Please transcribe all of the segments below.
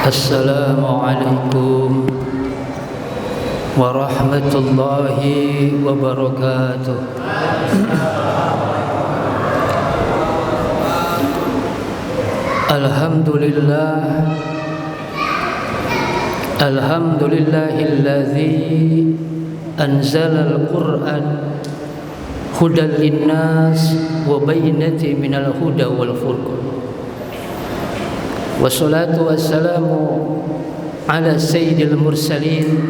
Assalamualaikum warahmatullahi wabarakatuh. Alhamdulillah, alhamdulillahilladzi anzala al-Qur'an hudan linnas wa bayyinatin minal huda wal furqan. Wassalatu wassalamu ala sayyidil mursalin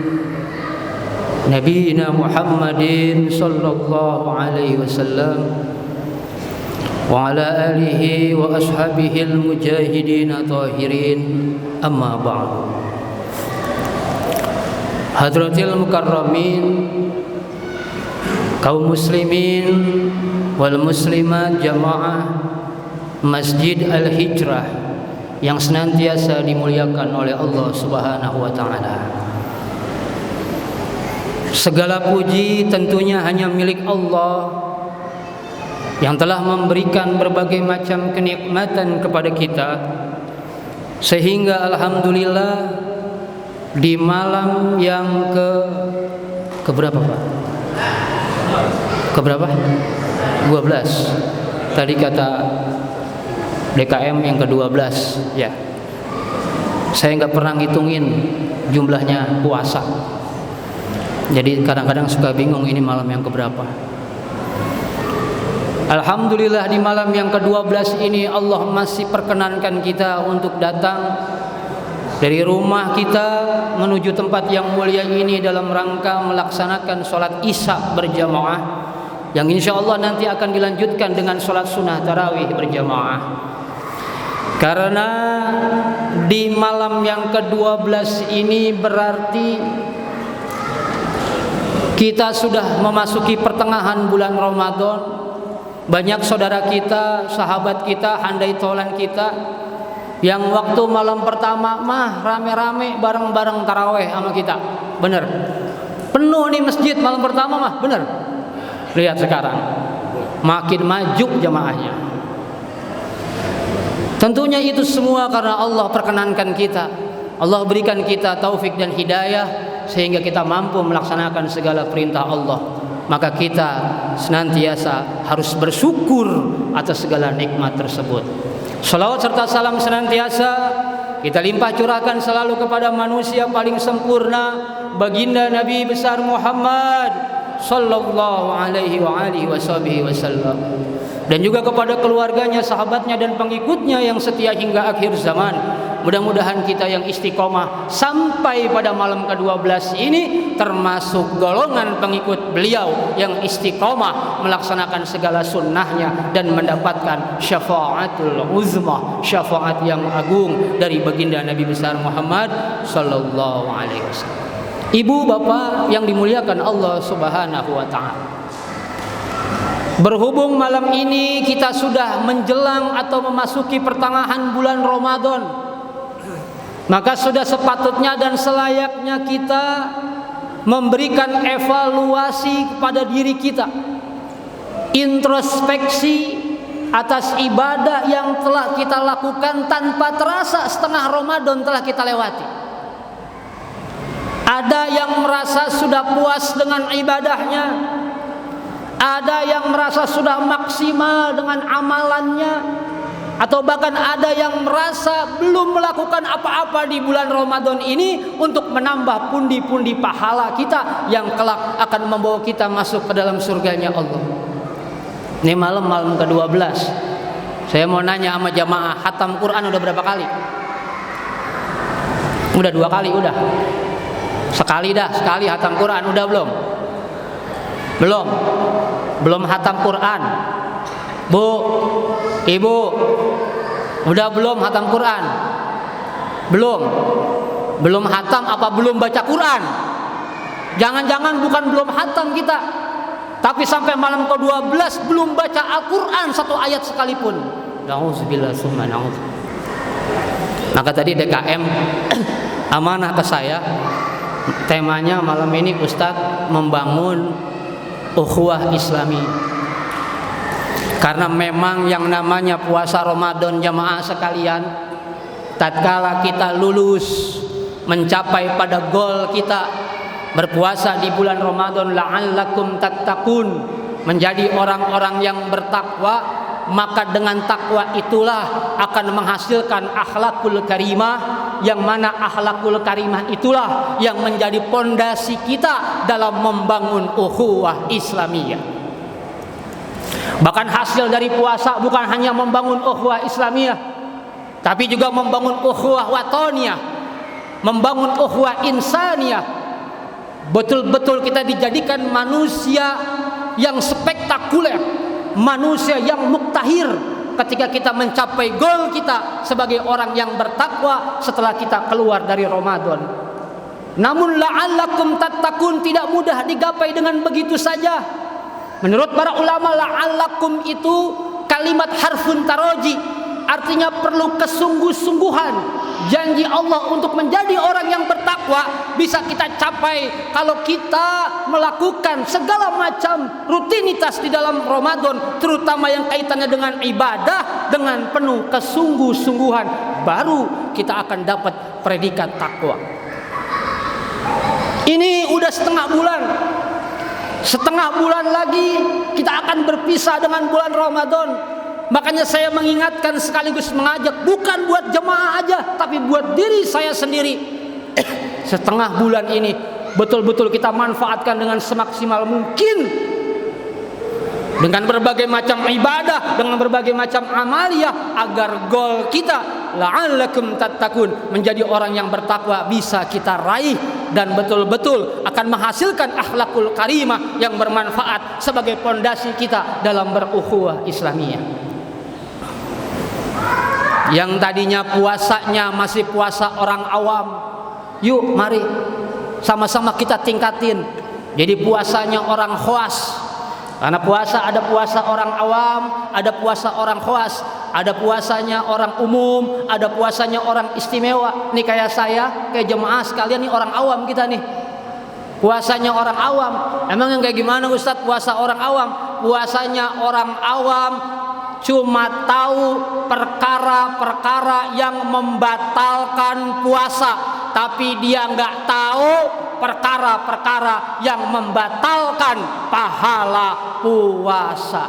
nabiyina Muhammadin sallallahu alaihi wasallam wa ala alihi wa ashabihi al-mujahidin tahirin, amma ba'du. Hadratil mukarramin, kaum muslimin wal muslimat jamaah Masjid Al-Hijrah yang senantiasa dimuliakan oleh Allah Subhanahu wa taala. Segala puji tentunya hanya milik Allah yang telah memberikan berbagai macam kenikmatan kepada kita, sehingga alhamdulillah di malam yang keberapa Pak? Keberapa? 12. Tadi kata DKM yang ke-12 ya. Saya nggak pernah ngitungin jumlahnya puasa. Jadi kadang-kadang suka bingung ini malam yang keberapa. Alhamdulillah di malam yang ke-12 ini Allah masih perkenankan kita untuk datang dari rumah kita menuju tempat yang mulia ini dalam rangka melaksanakan sholat Isya berjamaah, yang insya Allah nanti akan dilanjutkan dengan sholat sunnah tarawih berjamaah. Karena di malam yang ke-12 ini berarti kita sudah memasuki pertengahan bulan Ramadan. Banyak saudara kita, sahabat kita, handai tolan kita yang waktu malam pertama mah rame-rame bareng-bareng taraweh sama kita. Bener, penuh nih masjid malam pertama mah, bener. Lihat sekarang makin maju jamaahnya. Tentunya itu semua karena Allah perkenankan kita. Allah berikan kita taufik dan hidayah sehingga kita mampu melaksanakan segala perintah Allah. Maka kita senantiasa harus bersyukur atas segala nikmat tersebut. Salawat serta salam senantiasa kita limpah curahkan selalu kepada manusia paling sempurna, baginda Nabi besar Muhammad sallallahu alaihi wa alihi wasallam, dan juga kepada keluarganya, sahabatnya dan pengikutnya yang setia hingga akhir zaman. Mudah-mudahan kita yang istiqomah sampai pada malam ke-12 ini termasuk golongan pengikut beliau yang istiqomah melaksanakan segala sunnahnya dan mendapatkan syafaatul uzma, syafaat yang agung dari baginda Nabi besar Muhammad sallallahu alaihi wasallam. Ibu bapak yang dimuliakan Allah Subhanahu wa taala, berhubung malam ini kita sudah menjelang atau memasuki pertengahan bulan Ramadan, maka sudah sepatutnya dan selayaknya kita memberikan evaluasi kepada diri kita, introspeksi atas ibadah yang telah kita lakukan tanpa terasa setengah Ramadan telah kita lewati. Ada yang merasa sudah puas dengan ibadahnya, ada yang merasa sudah maksimal dengan amalannya, atau bahkan ada yang merasa belum melakukan apa-apa di bulan Ramadan ini untuk menambah pundi-pundi pahala kita yang kelak akan membawa kita masuk ke dalam surganya Allah. Ini malam ke-12. Saya mau nanya sama jamaah, khatam Quran udah berapa kali? Udah 2 kali, udah. Sekali khatam Quran, udah belum? Belum khatam Quran. Bu, ibu, udah belum khatam Quran? Belum khatam apa belum baca Quran? Jangan-jangan bukan belum khatam kita, tapi sampai malam ke-12 belum baca Al-Quran 1 ayat sekalipun. Nauzubillah summa naudzu. Maka tadi DKM amanah ke saya, temanya malam ini Ustadz membangun ukhuwah Islami. Karena memang yang namanya puasa Ramadan jamaah sekalian tatkala kita lulus mencapai pada goal kita berpuasa di bulan Ramadan, la'allakum tattaqun, menjadi orang-orang yang bertakwa, maka dengan takwa itulah akan menghasilkan akhlakul karimah, yang mana akhlakul karimah itulah yang menjadi pondasi kita dalam membangun ukhuwah Islamiyah. Bahkan hasil dari puasa bukan hanya membangun ukhuwah Islamiyah, tapi juga membangun ukhuwah watoniyah, membangun ukhuwah insaniyah. Betul-betul kita dijadikan manusia yang spektakuler, manusia yang muktahir ketika kita mencapai goal kita sebagai orang yang bertakwa setelah kita keluar dari Ramadan. Namun la'allakum tattaqun tidak mudah digapai dengan begitu saja. Menurut para ulama, la'allakum itu kalimat harfun taroji, artinya perlu kesungguh-sungguhan. Janji Allah untuk menjadi orang yang bertakwa bisa kita capai kalau kita melakukan segala macam rutinitas di dalam Ramadan, terutama yang kaitannya dengan ibadah, dengan penuh kesungguh-sungguhan, baru kita akan dapat predikat takwa. Ini udah setengah bulan. Setengah bulan lagi kita akan berpisah dengan bulan Ramadan. Makanya saya mengingatkan sekaligus mengajak, bukan buat jemaah aja, tapi buat diri saya sendiri. Setengah bulan ini betul-betul kita manfaatkan dengan semaksimal mungkin, dengan berbagai macam ibadah, dengan berbagai macam amaliyah, agar goal kita la'allakum tattaqun, menjadi orang yang bertakwa, bisa kita raih dan betul-betul akan menghasilkan akhlakul karimah yang bermanfaat sebagai pondasi kita dalam berukhuwah Islamiyah. Yang tadinya puasanya masih puasa orang awam, yuk mari sama-sama kita tingkatin jadi puasanya orang khawas. Karena puasa ada puasa orang awam, ada puasa orang khawas, ada puasanya orang umum, ada puasanya orang istimewa. Nih kayak saya, kayak jemaah sekalian nih orang awam kita nih. Puasanya orang awam. Emang yang kayak gimana Ustadz puasa orang awam? Puasanya orang awam cuma tahu perkara-perkara yang membatalkan puasa, tapi dia nggak tahu perkara-perkara yang membatalkan pahala puasa.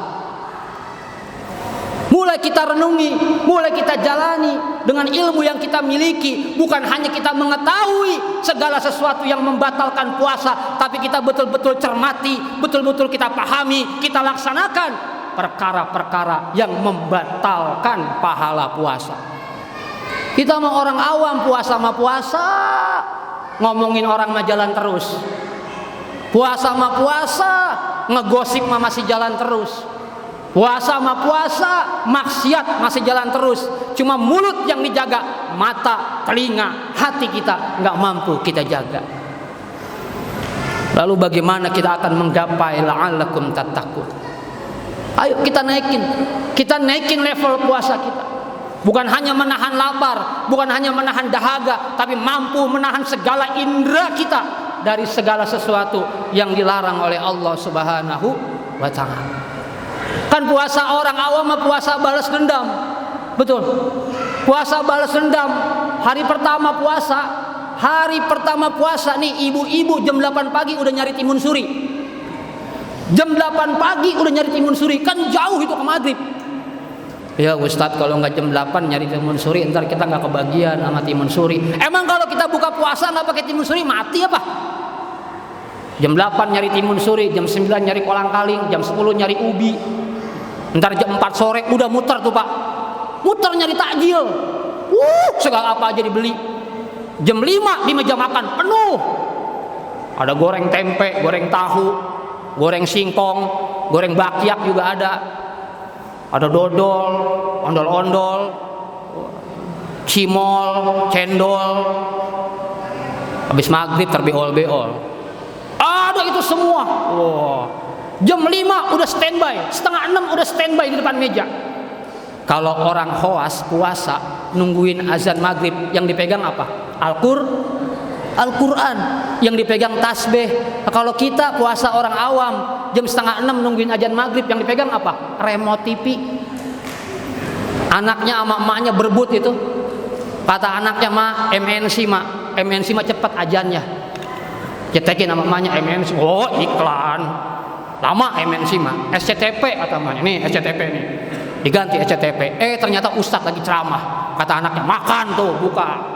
Mulai kita renungi, mulai kita jalani dengan ilmu yang kita miliki. Bukan hanya kita mengetahui segala sesuatu yang membatalkan puasa, tapi kita betul-betul cermati, betul-betul kita pahami, kita laksanakan perkara-perkara yang membatalkan pahala puasa. Kita mau orang awam puasa sama puasa, ngomongin orang mah jalan terus. Puasa sama puasa, ngegosip mah masih jalan terus. Puasa sama puasa, maksiat masih jalan terus. Cuma mulut yang dijaga, mata, telinga, hati kita nggak mampu kita jaga. Lalu bagaimana kita akan menggapai la'allakum tattaqun? Ayo kita naikin level puasa kita. Bukan hanya menahan lapar, bukan hanya menahan dahaga, tapi mampu menahan segala indera kita dari segala sesuatu yang dilarang oleh Allah Subhanahu wa ta'ala. Kan puasa orang awam puasa balas dendam. Betul. Puasa balas dendam. Hari pertama puasa nih ibu-ibu jam 8 pagi udah nyari timun suri. Jam 8 pagi udah nyari timun suri, kan jauh itu ke maghrib. Ya Ustadz, kalau nggak jam 8 nyari timun suri, ntar kita nggak kebagian sama timun suri. Emang kalau kita buka puasa nggak pakai timun suri mati apa? Jam 8 nyari timun suri, jam 9 nyari kolang-kaling, jam 10 nyari ubi. Ntar jam 4 sore udah muter tuh Pak, muter nyari takjil. Segala apa aja dibeli. Jam 5 di meja makan penuh. Ada goreng tempe, goreng tahu, goreng singkong, goreng bakyak juga ada. Ada dodol, ondol-ondol, cimol, cendol. Habis maghrib terbeol-beol. Ada itu semua. Wow. Jam 5 udah standby, setengah 6 udah standby di depan meja. Kalau orang khawas puasa nungguin azan maghrib, yang dipegang apa? Al-Quran, yang dipegang tasbih. Nah, kalau kita puasa orang awam jam setengah 6 nungguin azan maghrib, yang dipegang apa? Remote TV. Anaknya sama emaknya berebut itu. Kata anaknya, "Ma, MNC Ma, MNC mah cepet ajannya." Cetekin nama mamanya MNC. Oh, iklan. Lama MNC mah. SCTP kata mamanya. Nih SCTP nih. Diganti SCTP. Ternyata ustadz lagi ceramah. Kata anaknya, "Makan tuh, buka."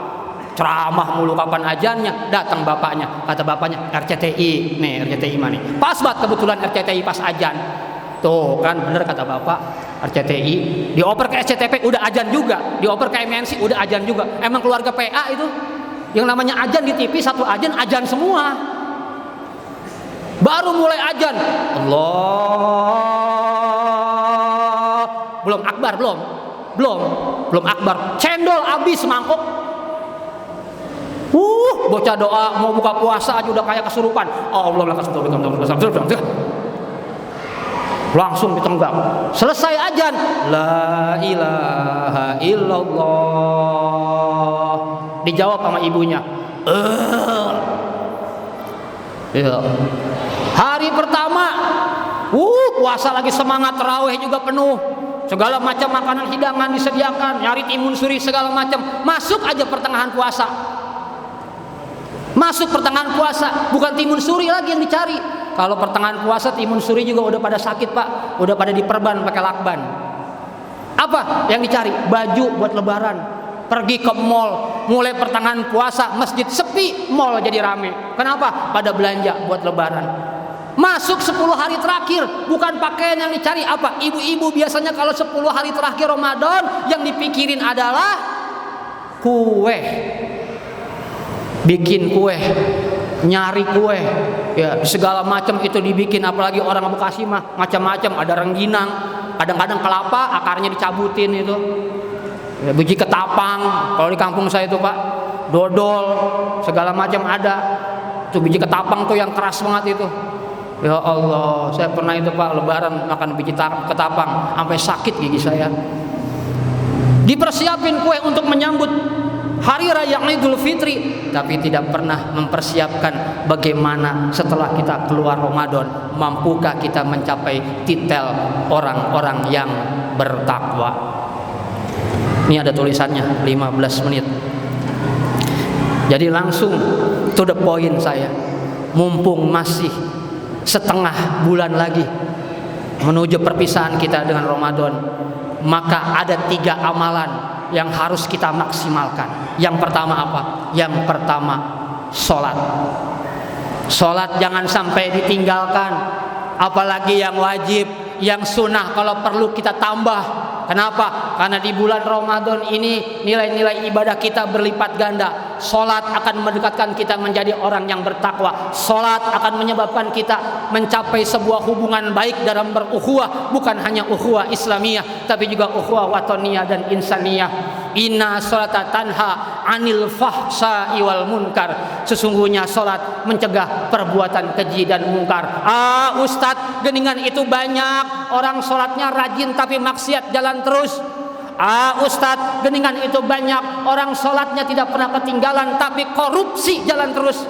Ceramah mulu kapan ajannya. Datang bapaknya. Kata bapaknya, "RCTI." Nih RCTI mah nih. Pas banget kebetulan RCTI pas ajan. Tuh kan bener kata bapak, RCTI dioper ke SCTP udah ajan juga, dioper ke MNC udah ajan juga. Emang keluarga PA itu yang namanya ajan di TV, satu ajan semua. Baru mulai ajan, Allah, belum akbar, belum akbar, cendol habis semangkuk. Bocah doa mau buka puasa aja udah kayak kesurupan. Allah langsung ditenggak. Selesai ajan, la ilaha illallah. Dijawab sama ibunya. Ya. Hari pertama, puasa lagi semangat, tarawih juga penuh. Segala macam makanan hidangan disediakan, nyari timun suri segala macam. Masuk aja pertengahan puasa. Bukan timun suri lagi yang dicari. Kalau pertengahan puasa timun suri juga udah pada sakit Pak, udah pada diperban pakai lakban. Apa yang dicari? Baju buat lebaran. Pergi ke mall, mulai pertengahan puasa masjid sepi, mall jadi rame. Kenapa? Pada belanja buat lebaran. Masuk 10 hari terakhir, bukan pakaian yang dicari. Apa? Ibu-ibu biasanya kalau 10 hari terakhir Ramadan yang dipikirin adalah kue. Bikin kue, nyari kue, ya segala macam itu dibikin. Apalagi orang Bekasi mah macam-macam, ada rengginang, kadang-kadang kelapa akarnya dicabutin itu, ya, biji ketapang. Kalau di kampung saya itu Pak, dodol, segala macam ada. Tuh biji ketapang tuh yang keras banget itu. Ya Allah, saya pernah itu Pak lebaran makan biji ketapang sampai sakit gigi saya. Dipersiapin kue untuk menyambut Hari Raya Idul Fitri, tapi tidak pernah mempersiapkan bagaimana setelah kita keluar Ramadan, mampukah kita mencapai titel orang-orang yang bertakwa. Ini ada tulisannya 15 menit. Jadi langsung to the point saya. Mumpung masih setengah bulan lagi menuju perpisahan kita dengan Ramadan, maka ada 3 amalan yang harus kita maksimalkan. Yang pertama apa? Yang pertama sholat. Sholat jangan sampai ditinggalkan. Apalagi yang wajib, yang sunnah kalau perlu kita tambah. Kenapa? Karena di bulan Ramadan ini nilai-nilai ibadah kita berlipat ganda. Sholat akan mendekatkan kita menjadi orang yang bertakwa. Sholat akan menyebabkan kita mencapai sebuah hubungan baik dalam berukhuwah. Bukan hanya ukhuwah Islamiyah, tapi juga ukhuwah watoniyah dan insaniyah. Inna sholata tanha anil fahsai wal munkar. Sesungguhnya sholat mencegah perbuatan keji dan mungkar. Ustadz, geningan itu banyak orang sholatnya rajin tapi maksiat jalan terus. Ustadz, geningan itu banyak orang sholatnya tidak pernah ketinggalan tapi korupsi jalan terus.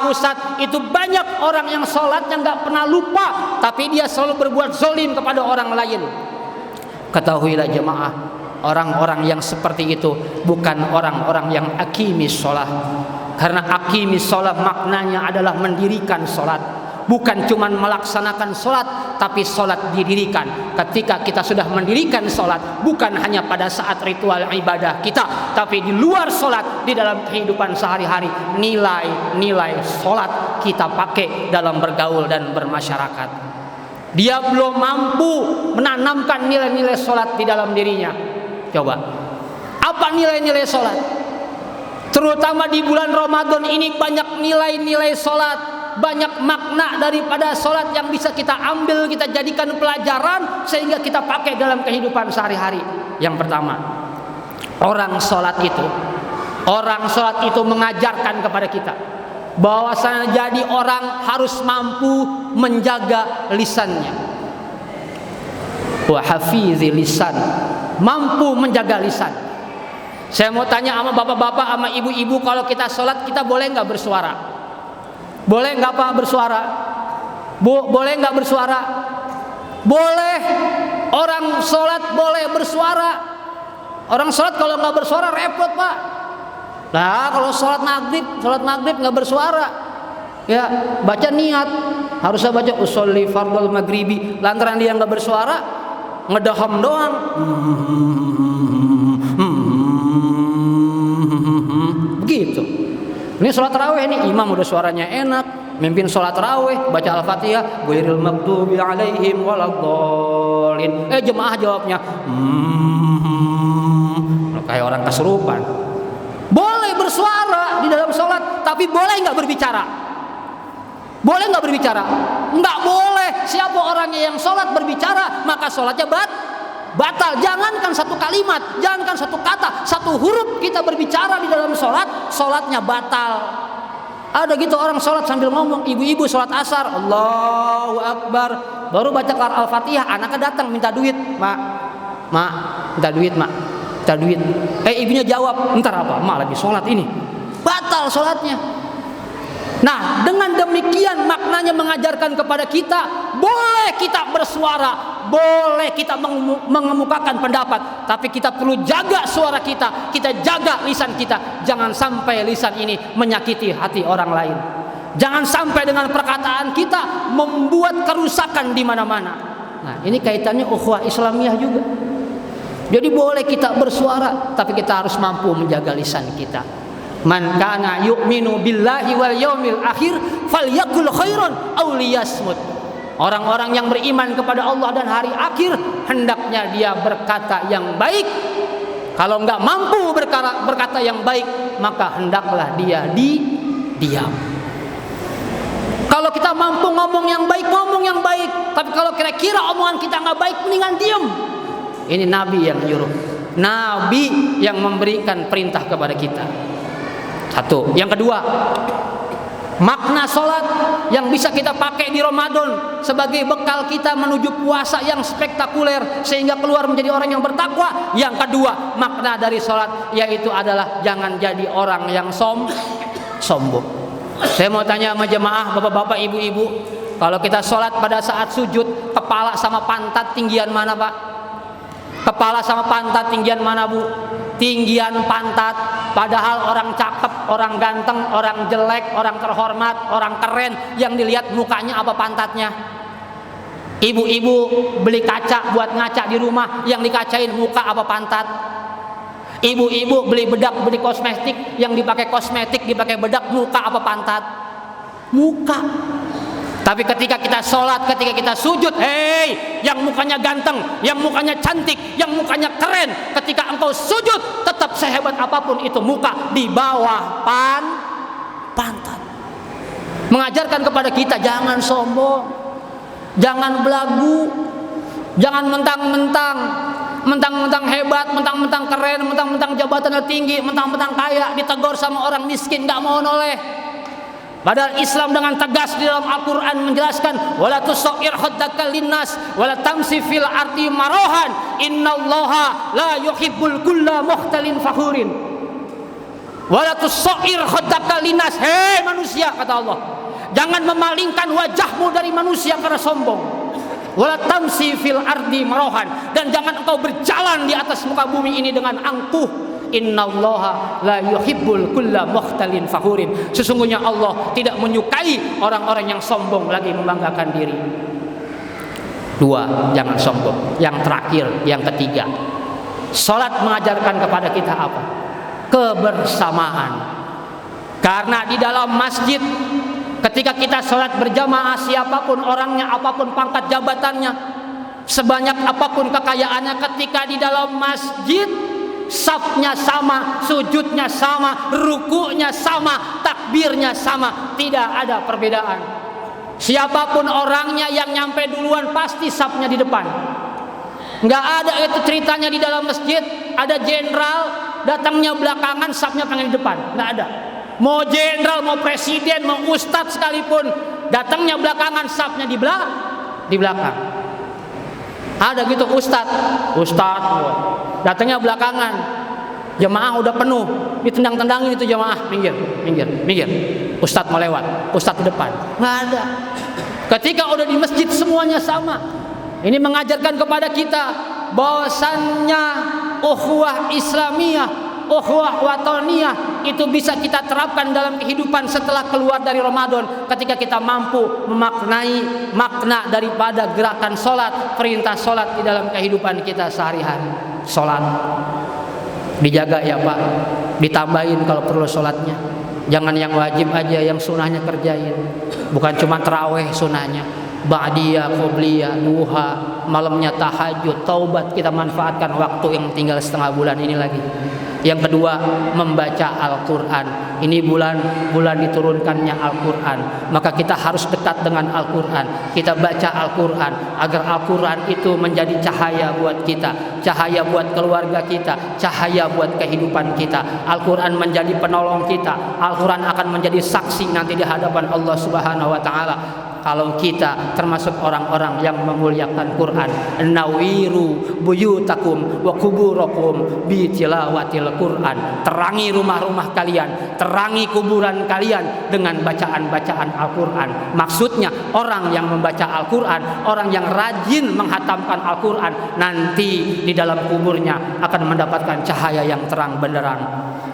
Ustadz, itu banyak orang yang sholatnya nggak pernah lupa tapi dia selalu berbuat zolim kepada orang lain. Ketahuilah jemaah, orang-orang yang seperti itu bukan orang-orang yang aqimis sholat. Karena aqimis sholat maknanya adalah mendirikan sholat, bukan cuma melaksanakan sholat, tapi sholat didirikan. Ketika kita sudah mendirikan sholat, bukan hanya pada saat ritual ibadah kita, tapi di luar sholat, di dalam kehidupan sehari-hari, nilai-nilai sholat kita pakai dalam bergaul dan bermasyarakat. Dia belum mampu menanamkan nilai-nilai sholat di dalam dirinya. Coba, apa nilai-nilai sholat? Terutama di bulan Ramadan ini banyak nilai-nilai sholat, banyak makna daripada sholat yang bisa kita ambil, kita jadikan pelajaran sehingga kita pakai dalam kehidupan sehari-hari. Yang pertama, orang sholat itu mengajarkan kepada kita bahwasanya jadi orang harus mampu menjaga lisannya. Wa hafizi lisan, mampu menjaga lisan. Saya mau tanya sama bapak-bapak, sama ibu-ibu, kalau kita sholat kita boleh nggak bersuara? Boleh nggak Pak bersuara? Boleh nggak bersuara? Boleh. Orang sholat boleh bersuara. Orang sholat kalau nggak bersuara repot Pak. Lah kalau sholat maghrib nggak bersuara, ya baca niat, harusnya baca usolli fardhul maghribi. Lantaran dia nggak bersuara, ngedaham doang. Begitu. Ini sholat tarawih nih, imam udah suaranya enak, mimpin sholat tarawih, baca al-fatihah, ghairil maghdubi alaihim waladhdallin. Jemaah jawabnya, kayak orang kesurupan. Boleh bersuara di dalam sholat, tapi boleh nggak berbicara? Boleh nggak berbicara? Nggak boleh. Siapa orangnya yang sholat berbicara, maka sholatnya batal. Jangankan satu kalimat, jangankan satu kata, satu huruf kita berbicara di dalam sholat, sholatnya batal. Ada gitu orang sholat sambil ngomong, ibu-ibu sholat asar, Allahu Akbar, baru baca al-fatihah, anaknya datang minta duit, mak, minta duit, mak, minta duit. Ibunya jawab, entar apa, mak lagi sholat ini, batal sholatnya. Nah, dengan demikian maknanya mengajarkan kepada kita, boleh kita bersuara, boleh kita mengemukakan pendapat, tapi kita perlu jaga suara kita jaga lisan kita. Jangan sampai lisan ini menyakiti hati orang lain. Jangan sampai dengan perkataan kita membuat kerusakan di mana-mana. Nah, ini kaitannya ukhuwah Islamiyah juga. Jadi boleh kita bersuara, tapi kita harus mampu menjaga lisan kita. Man kana yu'minu billahi wal yaumil akhir falyakul khairan aw liyasmut. Orang-orang yang beriman kepada Allah dan hari akhir, hendaknya dia berkata yang baik. Kalau enggak mampu berkata yang baik, maka hendaklah dia diam. Kalau kita mampu ngomong yang baik, ngomong yang baik. Tapi kalau kira-kira omongan kita enggak baik, mendingan diam. Ini Nabi yang nyuruh, Nabi yang memberikan perintah kepada kita. Satu. Yang kedua, makna sholat yang bisa kita pakai di Ramadan sebagai bekal kita menuju puasa yang spektakuler sehingga keluar menjadi orang yang bertakwa. Yang kedua, makna dari sholat yaitu adalah jangan jadi orang yang sombong. Saya mau tanya sama jemaah, bapak-bapak, ibu-ibu, kalau kita sholat pada saat sujud, kepala sama pantat tinggian mana Pak? Kepala sama pantat tinggian mana Bu? Tinggian pantat. Padahal orang cakep, orang ganteng, orang jelek, orang terhormat, orang keren, yang dilihat mukanya apa pantatnya. Ibu-ibu beli kaca buat ngaca di rumah, yang dikacain muka apa pantat. Ibu-ibu beli bedak, beli kosmetik, yang dipakai kosmetik, dipakai bedak, muka apa pantat? Muka. Tapi ketika kita sholat, ketika kita sujud, yang mukanya ganteng, yang mukanya cantik, yang mukanya keren, ketika engkau sujud, tetap sehebat apapun itu muka di bawah pantat. Mengajarkan kepada kita jangan sombong, jangan belagu, jangan mentang-mentang hebat, mentang-mentang keren, mentang-mentang jabatannya tinggi, mentang-mentang kaya, ditegur sama orang miskin, gak mau noleh. Padahal Islam dengan tegas di dalam Al-Quran menjelaskan, wala tusair khaddaka linnas wala tamsi fil ardi marohan innallaha la yuhibbul kulla mukhtalin fakhurin. Wala tusair khaddaka linnas, hei manusia, kata Allah, jangan memalingkan wajahmu dari manusia karena sombong. Wala tamsi fil ardi marohan, dan jangan engkau berjalan di atas muka bumi ini dengan angkuh. Innallaha la yuhibbul kulla mukhtalin fakhurin. Sesungguhnya Allah tidak menyukai orang-orang yang sombong lagi membanggakan diri. Dua, jangan sombong. Yang terakhir, yang ketiga, salat mengajarkan kepada kita apa? Kebersamaan. Karena di dalam masjid, ketika kita salat berjamaah, siapapun orangnya, apapun pangkat jabatannya, sebanyak apapun kekayaannya, ketika di dalam masjid, safnya sama, sujudnya sama, ruku'nya sama, takbirnya sama, tidak ada perbedaan. Siapapun orangnya yang nyampe duluan pasti safnya di depan. Nggak ada itu ceritanya di dalam masjid, ada jenderal datangnya belakangan, safnya pengen di depan. Nggak ada. Mau jenderal, mau presiden, mau ustadz sekalipun, datangnya belakangan, safnya di belakang. Ada gitu ustadz datangnya belakangan, jemaah udah penuh, ditendang-tendangin itu jemaah, minggir. Ustadz mau lewat, ustadz di depan, nggak ada. Ketika udah di masjid semuanya sama. Ini mengajarkan kepada kita bahwasannya ukhuwah Islamiyah, ukhuwah watoniyah itu bisa kita terapkan dalam kehidupan setelah keluar dari Ramadan, ketika kita mampu memaknai makna daripada gerakan sholat, perintah sholat di dalam kehidupan kita sehari-hari. Sholat dijaga ya Pak, ditambahin kalau perlu sholatnya, jangan yang wajib aja, yang sunnahnya kerjain. Bukan cuma taraweh sunnahnya, ba'diyah, qobliyah, duha, malamnya tahajud, taubat, kita manfaatkan waktu yang tinggal setengah bulan ini lagi. Yang kedua, membaca Al-Quran. Ini bulan diturunkannya Al-Quran, maka kita harus dekat dengan Al-Quran. Kita baca Al-Quran agar Al-Quran itu menjadi cahaya buat kita, cahaya buat keluarga kita, cahaya buat kehidupan kita. Al-Quran menjadi penolong kita. Al-Quran akan menjadi saksi nanti di hadapan Allah Subhanahu wa Ta'ala. Kalau kita termasuk orang-orang yang memuliakan Quran, nawiru buyutakum wa kuburakum bi tilawatil Quran. Terangi rumah-rumah kalian, terangi kuburan kalian dengan bacaan-bacaan Al-Quran. Maksudnya orang yang membaca Al-Quran, orang yang rajin menghatamkan Al-Quran, nanti di dalam kuburnya akan mendapatkan cahaya yang terang benderang.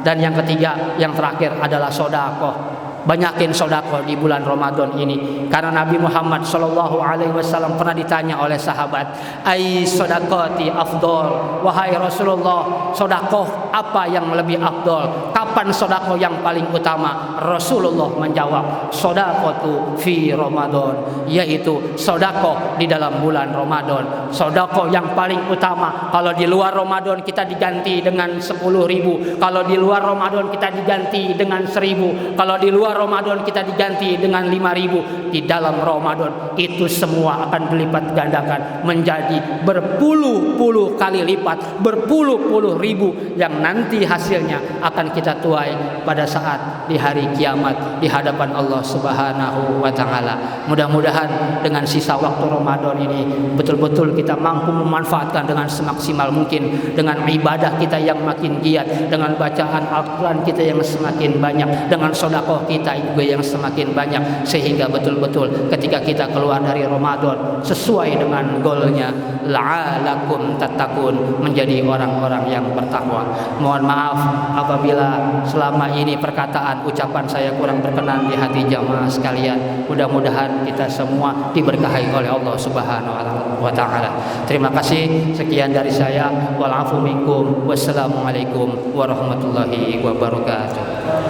Dan yang ketiga, yang terakhir adalah sedekah. Banyakin sedekah di bulan Ramadan ini, karena Nabi Muhammad SAW pernah ditanya oleh sahabat, ai sedekati afdol, wahai Rasulullah, sedekah apa yang lebih afdol, kapan sedekah yang paling utama? Rasulullah menjawab, sedekatu fi Ramadan, yaitu sedekah di dalam bulan Ramadan. Sedekah yang paling utama. Kalau di luar Ramadan kita diganti dengan 10.000, kalau di luar Ramadan kita diganti dengan 1.000, kalau di luar Ramadan kita diganti dengan 5.000. Di dalam Ramadan itu semua akan dilipat gandakan menjadi berpuluh-puluh kali lipat, berpuluh-puluh ribu, yang nanti hasilnya akan kita tuai pada saat di hari kiamat di hadapan Allah Subhanahu wa Ta'ala. Mudah-mudahan dengan sisa waktu Ramadan ini betul-betul kita mampu memanfaatkan dengan semaksimal mungkin, dengan ibadah kita yang makin giat, dengan bacaan Al-Quran kita yang semakin banyak, dengan sedekah kita juga yang semakin banyak, sehingga betul-betul ketika kita keluar dari Ramadan sesuai dengan goalnya, la'alakum tattaqun, menjadi orang-orang yang bertakwa. Mohon maaf apabila selama ini perkataan ucapan saya kurang berkenan di hati jamaah sekalian. Mudah-mudahan kita semua diberkahi oleh Allah Subhanahu wa Ta'ala. Terima kasih, sekian dari saya. Wal afu minkum, wassalamualaikum warahmatullahi wabarakatuh.